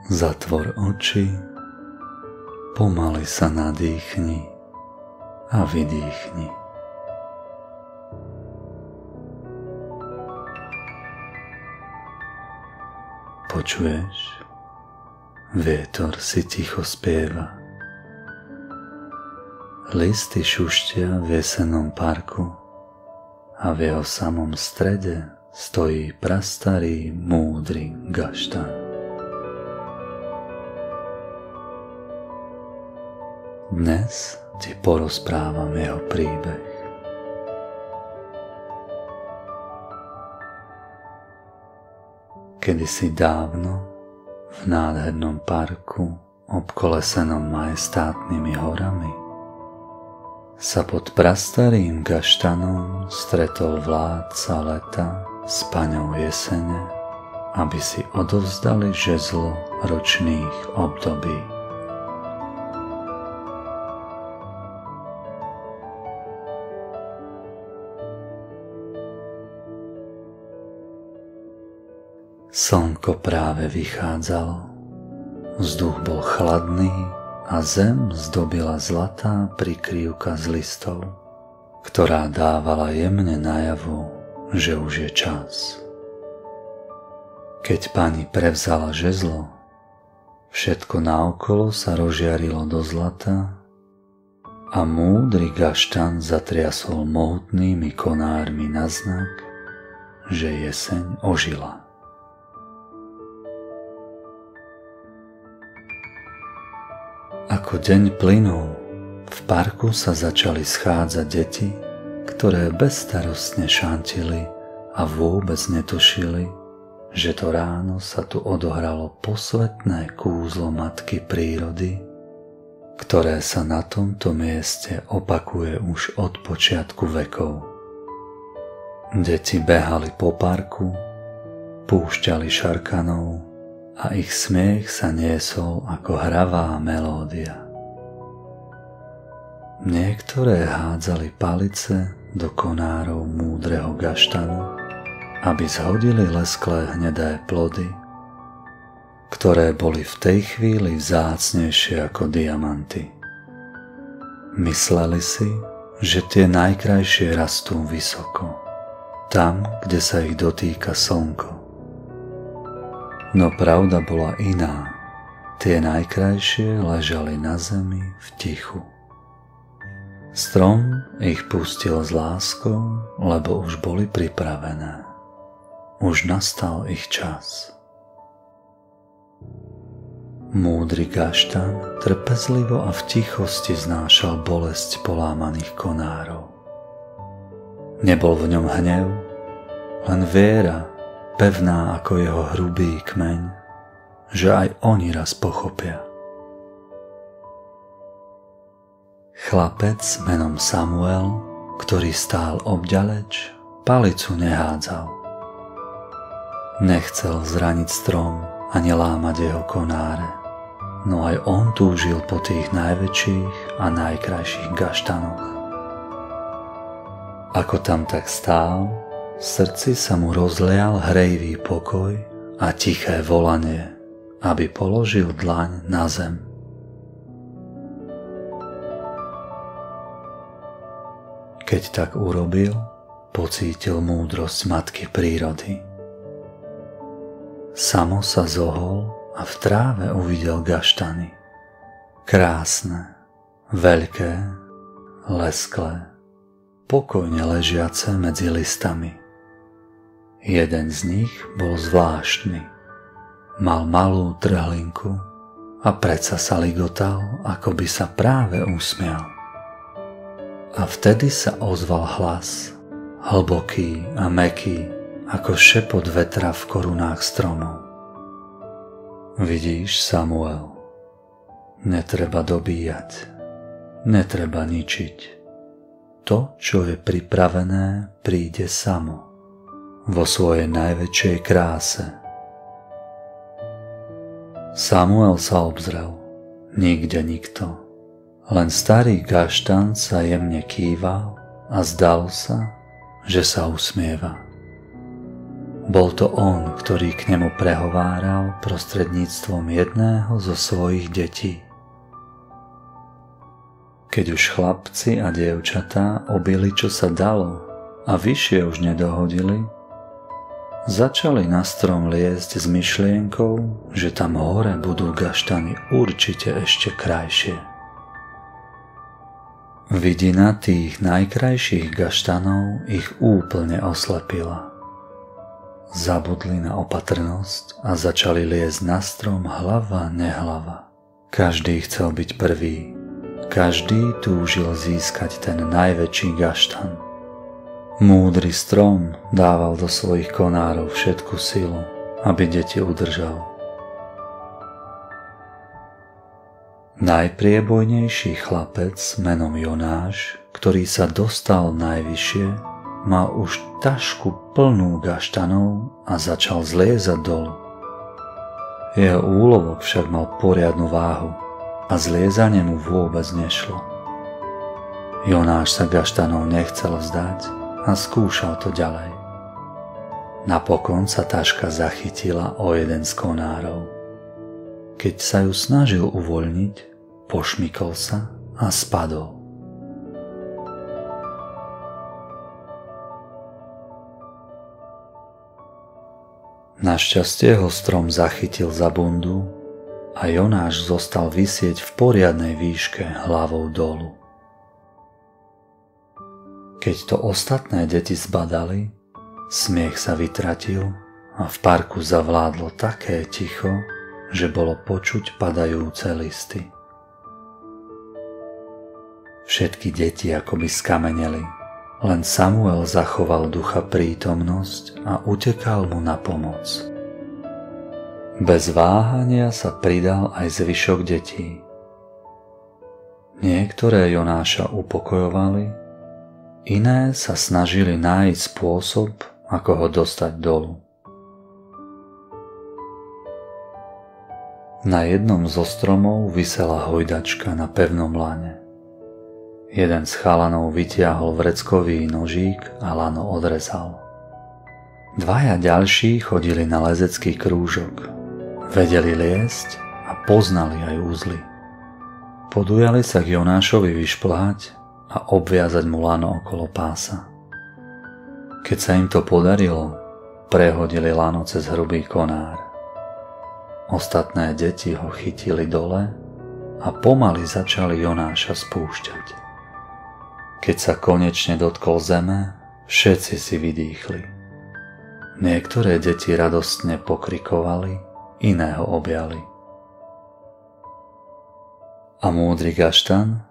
Zatvor oči, pomaly sa nadýchni a vydýchni. Počuješ? Vietor si ticho spieva. Listy šuštia v jesennom parku a v jeho samom strede stojí prastarý, múdry gaštan. Dnes ti porozprávam jeho príbeh. Kedysi dávno v nádhernom parku obkolesenom majestátnymi horami sa pod prastarým gaštanom stretol vládca leta s paňou jesene, aby si odovzdali žezlo ročných období. Slnko práve vychádzalo, vzduch bol chladný a zem zdobila zlatá prikryvka z listov, ktorá dávala jemne najavo, že už je čas. Keď pani prevzala žezlo, všetko naokolo sa rozžiarilo do zlata a múdry gaštan zatriasol mohutnými konármi na znak, že jeseň ožila. Ako deň plynul, v parku sa začali schádzať deti, ktoré bezstarostne šantili a vôbec netušili, že to ráno sa tu odohralo posvätné kúzlo matky prírody, ktoré sa na tomto mieste opakuje už od počiatku vekov. Deti behali po parku, púšťali šarkanov, a ich smiech sa niesol ako hravá melódia. Niektoré hádzali palice do konárov múdreho gaštanu, aby zhodili lesklé hnedé plody, ktoré boli v tej chvíli vzácnejšie ako diamanty. Mysleli si, že tie najkrajšie rastú vysoko, tam, kde sa ich dotýka slnko. No pravda bola iná. Tie najkrajšie ležali na zemi v tichu. Strom ich pustil s láskou, lebo už boli pripravené. Už nastal ich čas. Múdry gaštan trpezlivo a v tichosti znášal bolesť polámaných konárov. Nebol v ňom hnev, len viera, pevná ako jeho hrubý kmeň, že aj oni raz pochopia. Chlapec menom Samuel, ktorý stál obďaleč, palicu nehádzal. Nechcel zraniť strom ani lámať jeho konáre, no aj on túžil po tých najväčších a najkrajších gaštanoch. Ako tam tak stál, v srdci sa mu rozlial hrejivý pokoj a tiché volanie, aby položil dlaň na zem. Keď tak urobil, pocítil múdrosť matky prírody. Samo sa zohol a v tráve uvidel gaštany. Krásne, veľké, lesklé, pokojne ležiace medzi listami. Jeden z nich bol zvláštny. Mal malú trhlinku a predsa sa ligotal, ako by sa práve usmial. A vtedy sa ozval hlas, hlboký a mäkký, ako šepot vetra v korunách stromov. Vidíš, Samuel, netreba dobíjať, netreba ničiť. To, čo je pripravené, príde samo, vo svojej najväčšej kráse. Samuel sa obzrel, nikde nikto, len starý gaštan sa jemne kýval a zdalo sa, že sa usmieva. Bol to on, ktorý k nemu prehováral prostredníctvom jedného zo svojich detí. Keď už chlapci a dievčatá obili, čo sa dalo, a vyššie už nedohodili, začali na strom liezť s myšlienkou, že tam hore budú gaštany určite ešte krajšie. Vidina tých najkrajších gaštanov ich úplne oslepila. Zabudli na opatrnosť a začali liezť na strom hlava nehlava. Každý chcel byť prvý, každý túžil získať ten najväčší gaštan. Múdry strom dával do svojich konárov všetku silu, aby deti udržal. Najpriebojnejší chlapec menom Jonáš, ktorý sa dostal najvyššie, mal už tašku plnú gaštanov a začal zliezať dolu. Jeho úlovok však mal poriadnu váhu a zliezanie mu vôbec nešlo. Jonáš sa gaštanov nechcel vzdať a skúšal to ďalej. Napokon sa taška zachytila o jeden z konárov. Keď sa ju snažil uvoľniť, pošmykol sa a spadol. Našťastie ho strom zachytil za bundu a Jonáš zostal visieť v poriadnej výške hlavou dolu. Keď to ostatné deti zbadali, smiech sa vytratil a v parku zavládlo také ticho, že bolo počuť padajúce listy. Všetky deti akoby skameneli, len Samuel zachoval ducha prítomnosť a utekal mu na pomoc. Bez váhania sa pridal aj zvyšok detí. Niektoré Jonáša upokojovali, iné sa snažili nájsť spôsob, ako ho dostať dolu. Na jednom zo stromov visela hojdačka na pevnom lane. Jeden z chalanov vytiahol vreckový nožík a lano odrezal. Dvaja ďalší chodili na lezecký krúžok. Vedeli liesť a poznali aj úzly. Podujali sa k Jonášovi vyšplhať a obviazať mu lano okolo pása. Keď sa im to podarilo, prehodili lano cez hrubý konár. Ostatné deti ho chytili dole a pomaly začali Jonáša spúšťať. Keď sa konečne dotkol zeme, všetci si vydýchli. Niektoré deti radostne pokrikovali, iné ho objali. A múdry gaštan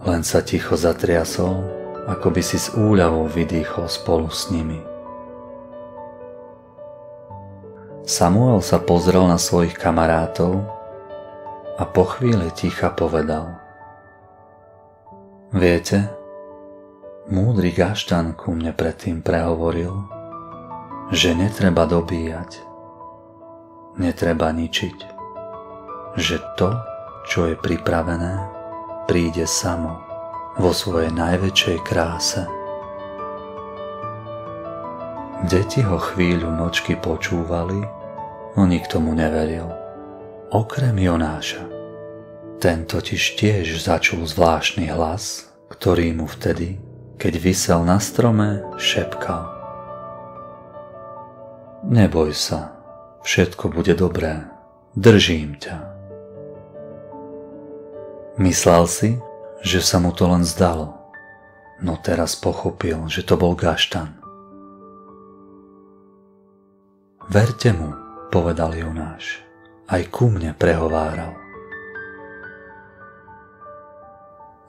len sa ticho zatriasol, ako by si s úľavou vydýchol spolu s nimi. Samuel sa pozrel na svojich kamarátov a po chvíli ticha povedal: Viete, múdry gaštan ku mne predtým prehovoril, že netreba dobíjať, netreba ničiť, že to, čo je pripravené, príde samo vo svojej najväčšej kráse. Deti ho chvíľu mlčky počúvali, no nikto mu neveril, okrem Jonáša. Ten totiž tiež začul zvláštny hlas, ktorý mu vtedy, keď visel na strome, šepkal: Neboj sa, všetko bude dobré, držím ťa. Myslel si, že sa mu to len zdalo, no teraz pochopil, že to bol gaštan. Verte mu, povedal Jonáš, aj ku mne prehováral.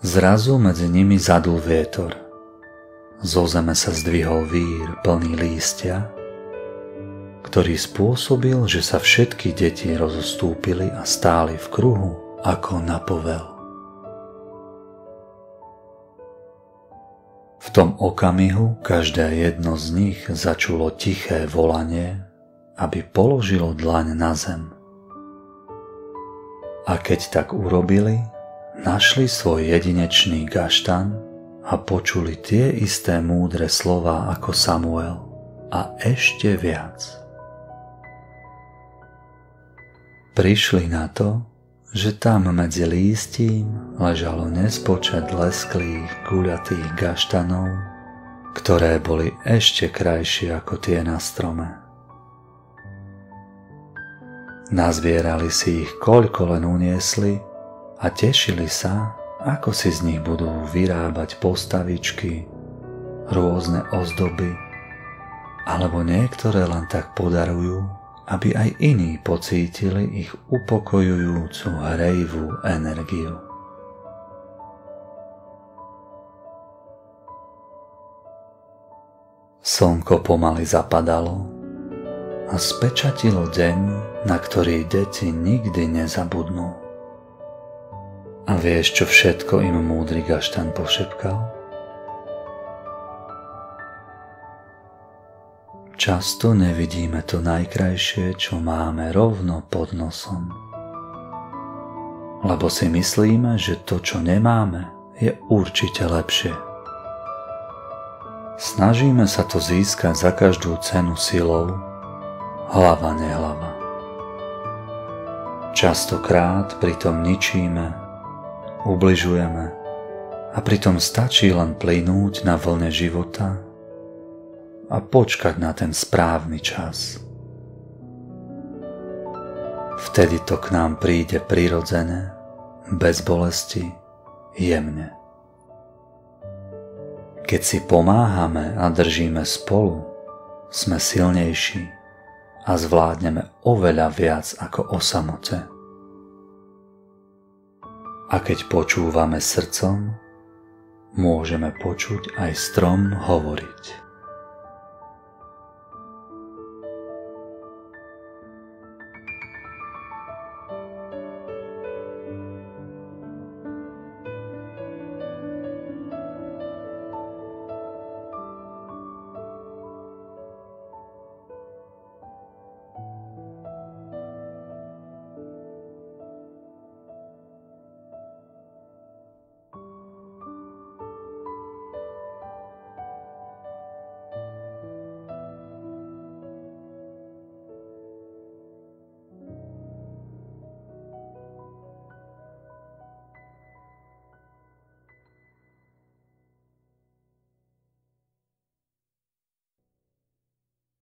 Zrazu medzi nimi zadul vietor. Zo zeme sa zdvihol vír plný lístia, ktorý spôsobil, že sa všetky deti rozostúpili a stáli v kruhu ako na povel. V tom okamihu každé jedno z nich začulo tiché volanie, aby položilo dlaň na zem. A keď tak urobili, našli svoj jedinečný gaštan a počuli tie isté múdre slová ako Samuel. a ešte viac. Prišli na to, že tam medzi lístím ležalo nespočet lesklých, guľatých gaštanov, ktoré boli ešte krajšie ako tie na strome. Nazbierali si ich, koľko len uniesli, a tešili sa, ako si z nich budú vyrábať postavičky, rôzne ozdoby, alebo niektoré len tak podarujú, aby aj iní pocítili ich upokojujúcu hrejivú energiu. Slnko pomaly zapadalo a spečatilo deň, na ktorý deti nikdy nezabudnú. A vieš, čo všetko im múdry gaštan pošepkal? Často nevidíme to najkrajšie, čo máme rovno pod nosom. Lebo si myslíme, že to, čo nemáme, je určite lepšie. Snažíme sa to získať za každú cenu silou, hlava nehlava. Častokrát pritom ničíme, ubližujeme a pritom stačí len plynúť na vlne života a počkať na ten správny čas. Vtedy to k nám príde prirodzene, bez bolesti, jemne. Keď si pomáhame a držíme spolu, sme silnejší a zvládneme oveľa viac ako o samote. A keď počúvame srdcom, môžeme počuť aj strom hovoriť.